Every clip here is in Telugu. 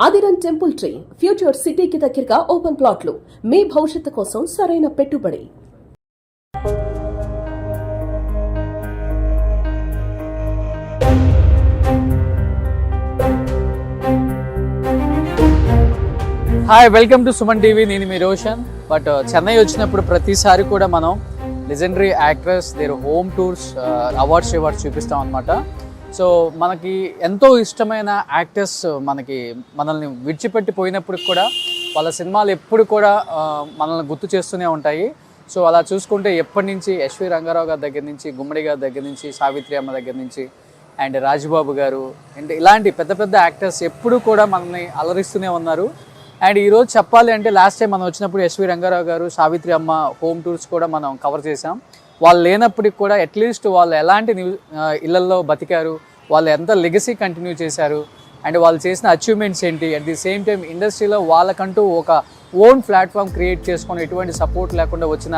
ఆదిరన్ టెంపుల్ ట్రీ ఫ్యూచర్ సిటీకి దగ్గరగా ఓపెన్ ప్లాట్లు మీ భవిష్యత్తు కోసం సరైన పెట్టుబడి. Hi, welcome to Suman TV. నేను మీ రోషన్. బట్ చెన్నై వచ్చినప్పుడు ప్రతిసారి కూడా మనం legendary actress their home tours awards చూపిస్తాం అనమాట. సో మనకి ఎంతో ఇష్టమైన యాక్టర్స్ మనల్ని విడిచిపెట్టి పోయినప్పుడు కూడా వాళ్ళ సినిమాలు ఎప్పుడు కూడా మనల్ని గుర్తు చేస్తూనే ఉంటాయి. సో అలా చూసుకుంటే ఎప్పటి నుంచి ఎస్వి రంగారావు గారి దగ్గర నుంచి, గుమ్మడి గారి దగ్గర నుంచి, సావిత్రి అమ్మ దగ్గర నుంచి, అండ్ రాజబాబు గారు, అండ్ ఇలాంటి పెద్ద పెద్ద యాక్టర్స్ ఎప్పుడు కూడా మనల్ని అలరిస్తూనే ఉన్నారు. అండ్ ఈరోజు చెప్పాలి అంటే లాస్ట్ టైం మనం వచ్చినప్పుడు ఎస్వి రంగారావు గారు, సావిత్రి అమ్మ హోమ్ టూర్స్ కూడా మనం కవర్ చేసాం. వాళ్ళు లేనప్పటికి కూడా అట్లీస్ట్ వాళ్ళు ఎలాంటి ఇళ్లల్లో బతికారు, వాళ్ళు ఎంత లెగసీ కంటిన్యూ చేశారు, అండ్ వాళ్ళు చేసిన అచీవ్మెంట్స్ ఏంటి, అట్ ది సేమ్ టైం ఇండస్ట్రీలో వాళ్ళకంటూ ఒక ఓన్ ప్లాట్ఫామ్ క్రియేట్ చేసుకొని ఎటువంటి సపోర్ట్ లేకుండా వచ్చిన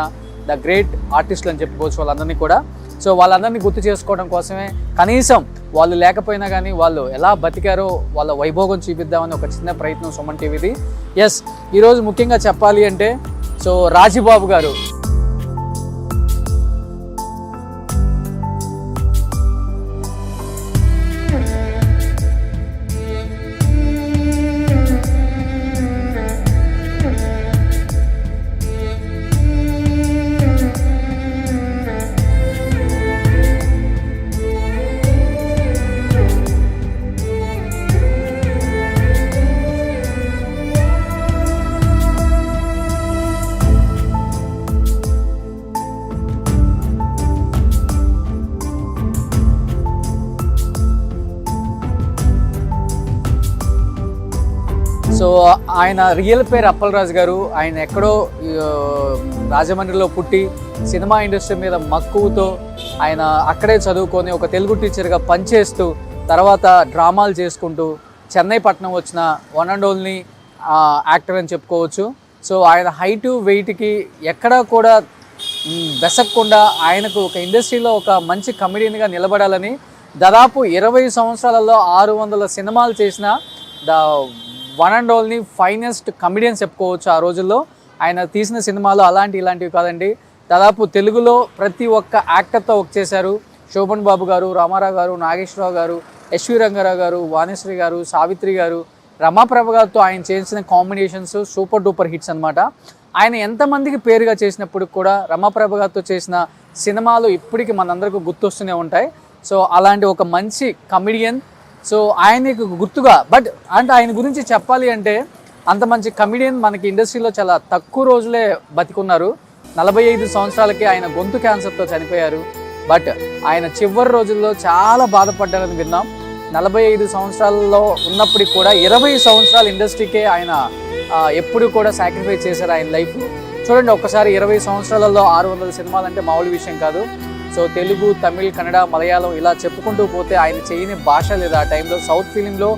ద గ్రేట్ ఆర్టిస్టులు అని చెప్పుకోవచ్చు వాళ్ళందరినీ కూడా. సో వాళ్ళందరినీ గుర్తు చేసుకోవడం కోసమే కనీసం వాళ్ళు లేకపోయినా కానీ వాళ్ళు ఎలా బతికారో వాళ్ళ వైభోగం చూపిద్దామని ఒక చిన్న ప్రయత్నం సుమన్ టీవీది. ఎస్, ఈరోజు ముఖ్యంగా చెప్పాలి అంటే సో రాజబాబు గారు. సో ఆయన రియల్ పేరు అప్పలరాజు గారు. ఆయన ఎక్కడో రాజమండ్రిలో పుట్టి సినిమా ఇండస్ట్రీ మీద మక్కువతో ఆయన అక్కడే చదువుకొని ఒక తెలుగు టీచర్గా పనిచేస్తూ తర్వాత డ్రామాలు చేసుకుంటూ చెన్నై పట్టణం వచ్చిన వన్ అండ్ ఓన్లీ యాక్టర్ అని చెప్పుకోవచ్చు. సో ఆయన హైటు వెయిట్కి ఎక్కడా కూడా బెసక్కుండా ఆయనకు ఒక ఇండస్ట్రీలో ఒక మంచి కమెడియన్గా నిలబడాలని దాదాపు 20 సంవత్సరాలలో 600 సినిమాలు చేసిన the one and only finest comedians చెప్పుకోవచ్చు. ఆ రోజుల్లో ఆయన తీసిన సినిమాలు ఇలాంటివి కాదండి. దాదాపు తెలుగులో ప్రతి ఒక్క యాక్టర్తో వర్క్ చేశారు. శోభన్ బాబు గారు, రామారావు గారు, నాగేశ్వరరావు గారు, ఎస్వి రంగారావు గారు, వాణిశ్రీ గారు, సావిత్రి గారు, రమాప్రభ గారితో ఆయన చేసిన కాంబినేషన్స్ సూపర్ డూపర్ హిట్స్ అనమాట. ఆయన ఎంతమందికి పేరుగా చేసినప్పుడు కూడా రమాప్రభ గారితో చేసిన సినిమాలు ఇప్పటికీ మనందరికీ గుర్తొస్తూనే ఉంటాయి. సో అలాంటి ఒక మంచి కమెడియన్. సో ఆయనకు గుర్తుగా అంటే ఆయన గురించి చెప్పాలి అంటే అంత మంచి కమెడియన్ మనకి ఇండస్ట్రీలో చాలా తక్కువ రోజులే బతికున్నారు. 45 సంవత్సరాలకి ఆయన గొంతు క్యాన్సర్తో చనిపోయారు. బట్ ఆయన చివరి రోజుల్లో చాలా బాధపడ్డారని విన్నాం. 45 సంవత్సరాల్లో ఉన్నప్పటికి కూడా 20 సంవత్సరాల ఇండస్ట్రీకే ఆయన ఎప్పుడు కూడా సాక్రిఫైస్ చేశారు ఆయన లైఫ్. చూడండి ఒక్కసారి 20 సంవత్సరాలలో 600 సినిమాలు అంటే మామూలు విషయం కాదు. సో తెలుగు, తమిళ్, కన్నడ, మలయాళం ఇలా చెప్పుకుంటూ పోతే ఆయన చేయని భాష లేదు. ఆ టైంలో సౌత్ ఫిలింలో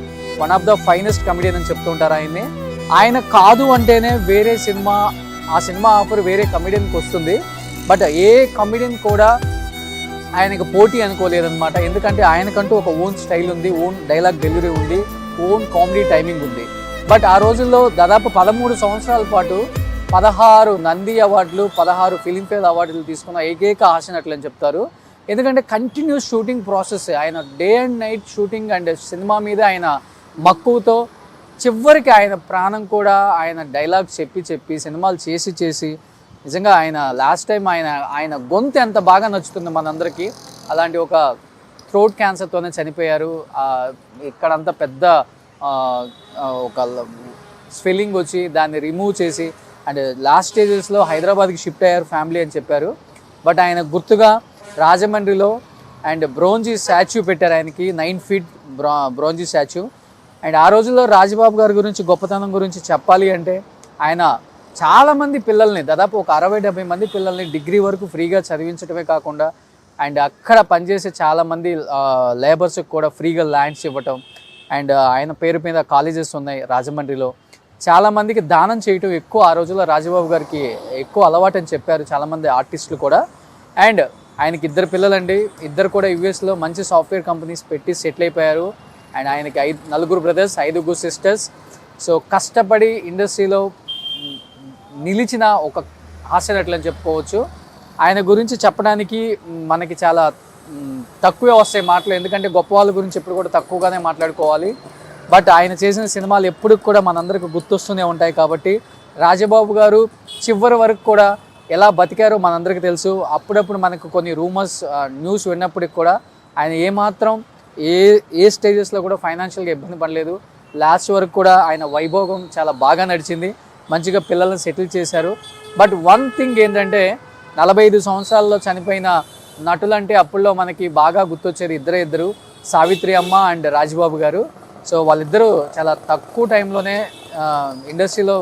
one of the finest comedian అని చెప్తుంటారు ఆయన్ని. ఆయన కాదు అంటేనే వేరే సినిమా, ఆ సినిమా ఆఫర్ వేరే కమెడియన్కి వస్తుంది. బట్ ఏ కమెడియన్ కూడా ఆయనకు పోటీ అనుకోలేదన్నమాట. ఎందుకంటే ఆయనకంటూ ఒక ఓన్ స్టైల్ ఉంది, ఓన్ డైలాగ్ డెలివరీ ఉంది, ఓన్ కామెడీ టైమింగ్ ఉంది. బట్ ఆ రోజుల్లో దాదాపు 13 సంవత్సరాల పాటు 16 నంది అవార్డులు, 16 ఫిలింఫేర్ అవార్డులు తీసుకున్న ఏకైక హాస్యనటులు అని చెప్తారు. ఎందుకంటే కంటిన్యూస్ షూటింగ్ ప్రాసెస్, ఆయన day and night shooting and cinema మీద ఆయన మక్కువతో చివరికి ఆయన ప్రాణం కూడా ఆయన డైలాగ్ చెప్పి సినిమాలు చేసి నిజంగా ఆయన లాస్ట్ టైం ఆయన గొంతు ఎంత బాగా నచ్చుతుంది మనందరికీ. అలాంటి ఒక థ్రోట్ క్యాన్సర్తోనే చనిపోయారు. ఇక్కడంతా పెద్ద ఒక స్వెల్లింగ్ వచ్చి దాన్ని రిమూవ్ చేసి అండ్ లాస్ట్ స్టేజెస్లో హైదరాబాద్కి షిఫ్ట్ అయ్యారు ఫ్యామిలీ అని చెప్పారు. బట్ ఆయన గుర్తుగా రాజమండ్రిలో అండ్ బ్రోంజీ స్టాచ్యూ పెట్టారు ఆయనకి, 9 feet బ్రోంజీ స్టాచ్యూ. అండ్ ఆ రోజుల్లో రాజబాబు గారి గురించి గొప్పతనం గురించి చెప్పాలి అంటే ఆయన చాలామంది పిల్లల్ని, దాదాపు ఒక 60-70 మంది పిల్లల్ని డిగ్రీ వరకు ఫ్రీగా చదివించడమే కాకుండా అండ్ అక్కడ పనిచేసే చాలామంది లేబర్స్కి కూడా ఫ్రీగా ల్యాండ్స్ ఇవ్వటం. అండ్ ఆయన పేరు మీద కాలేజెస్ ఉన్నాయి రాజమండ్రిలో. చాలామందికి దానం చేయటం ఎక్కువ ఆ రోజుల్లో రాజబాబు గారికి ఎక్కువ అలవాటు అని చెప్పారు చాలామంది ఆర్టిస్టులు కూడా. అండ్ ఆయనకి 2 పిల్లలండి. 2 కూడా యూఎస్లో మంచి సాఫ్ట్వేర్ కంపెనీస్ పెట్టి సెటిల్ అయిపోయారు. అండ్ ఆయనకి 4 బ్రదర్స్, 5 సిస్టర్స్. సో కష్టపడి ఇండస్ట్రీలో నిలిచిన ఒక హాస్యనటులు అని చెప్పుకోవచ్చు. ఆయన గురించి చెప్పడానికి మనకి చాలా తక్కువే వస్తాయి మాటలు, ఎందుకంటే గొప్ప వాళ్ళ గురించి ఎప్పుడు కూడా తక్కువగానే మాట్లాడుకోవాలి. బట్ ఆయన చేసిన సినిమాలు ఎప్పుడు కూడా మనందరికి గుర్తొస్తూనే ఉంటాయి. కాబట్టి రాజబాబు గారు చివరి వరకు కూడా ఎలా బతికారో మనందరికీ తెలుసు. అప్పుడప్పుడు మనకు కొన్ని రూమర్స్ న్యూస్ విన్నప్పటికి కూడా ఆయన ఏమాత్రం ఏ స్టేజెస్లో కూడా ఫైనాన్షియల్గా ఇబ్బంది పడలేదు. లాస్ట్ వరకు కూడా ఆయన వైభోగం చాలా బాగా నడిచింది, మంచిగా పిల్లల్ని సెటిల్ చేశారు. బట్ వన్ థింగ్ ఏంటంటే 45 సంవత్సరాల్లో చనిపోయిన నటులంటే అప్పుల్లో మనకి బాగా గుర్తొచ్చేది ఇద్దరు, సావిత్రి అమ్మ అండ్ రాజబాబు గారు. సో వాళ్ళిద్దరూ చాలా తక్కువ టైంలోనే ఇండస్ట్రీలో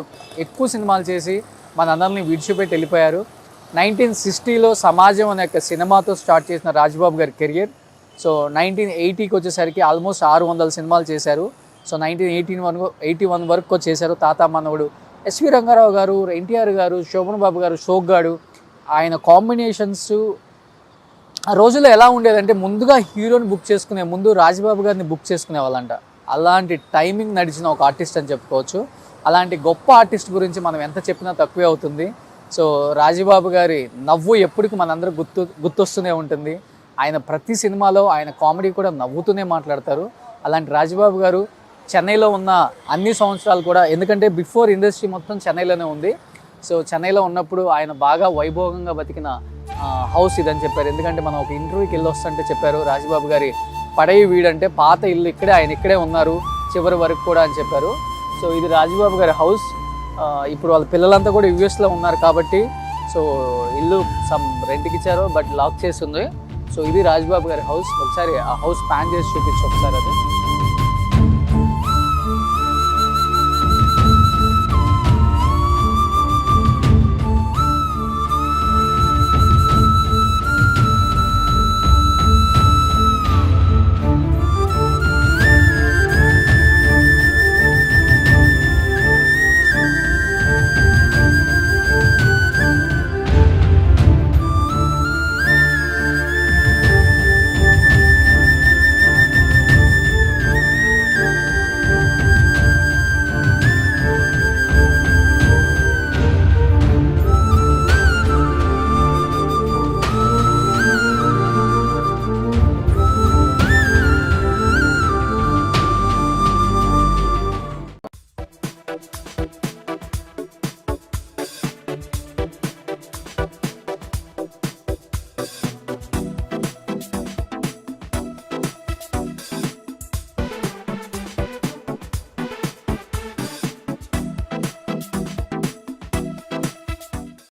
ఎక్కువ సినిమాలు చేసి మనందరినీ విడిచిపెట్టి వెళ్ళిపోయారు. 1960లో సమాజం అనే ఒక సినిమాతో స్టార్ట్ చేసిన రాజబాబు గారి కెరియర్ సో 1980కి వచ్చేసరికి ఆల్మోస్ట్ 600 సినిమాలు చేశారు. సో 1981 వరకు చేశారు. తాత మనవడు, ఎస్వి రంగారావు గారు, ఎన్టీఆర్ గారు, శోభన్ బాబు గారు, షోక్ గారు, ఆయన కాంబినేషన్స్ ఆ రోజుల్లో ఎలా ఉండేదంటే ముందుగా హీరోని బుక్ చేసుకునే ముందు రాజబాబు గారిని బుక్ చేసుకునే వాళ్ళంట. అలాంటి టైమింగ్ నడిచిన ఒక ఆర్టిస్ట్ అని చెప్పుకోవచ్చు. అలాంటి గొప్ప ఆర్టిస్ట్ గురించి మనం ఎంత చెప్పినా తక్కువే అవుతుంది. సో రాజబాబు గారి నవ్వు ఎప్పటికీ మనందరూ గుర్తొస్తూనే ఉంటుంది. ఆయన ప్రతి సినిమాలో ఆయన కామెడీ కూడా నవ్వుతూనే మాట్లాడతారు. అలాంటి రాజబాబు గారు చెన్నైలో ఉన్న అన్ని సంవత్సరాలు కూడా, ఎందుకంటే బిఫోర్ ఇండస్ట్రీ మొత్తం చెన్నైలోనే ఉంది. సో చెన్నైలో ఉన్నప్పుడు ఆయన బాగా వైభోగంగా బతికిన హౌస్ ఇదని చెప్పారు. ఎందుకంటే మనం ఒక ఇంటర్వ్యూకి వెళ్ళి వస్తుంటే చెప్పారు, రాజబాబు గారి పడై వీడంటే పాత ఇల్లు ఇక్కడే, ఆయన ఇక్కడే ఉన్నారు చివరి వరకు కూడా అని చెప్పారు. సో ఇది రాజబాబు గారి హౌస్. ఇప్పుడు వాళ్ళ పిల్లలంతా కూడా యూఎస్లో ఉన్నారు కాబట్టి సో ఇల్లు రెంట్కి ఇచ్చారు, బట్ లాక్ చేసి ఉంది. సో ఇది రాజబాబు గారి హౌస్. ఒకసారి ఆ హౌస్ ప్యాన్ చేసి చూపించు ఒకసారి అది.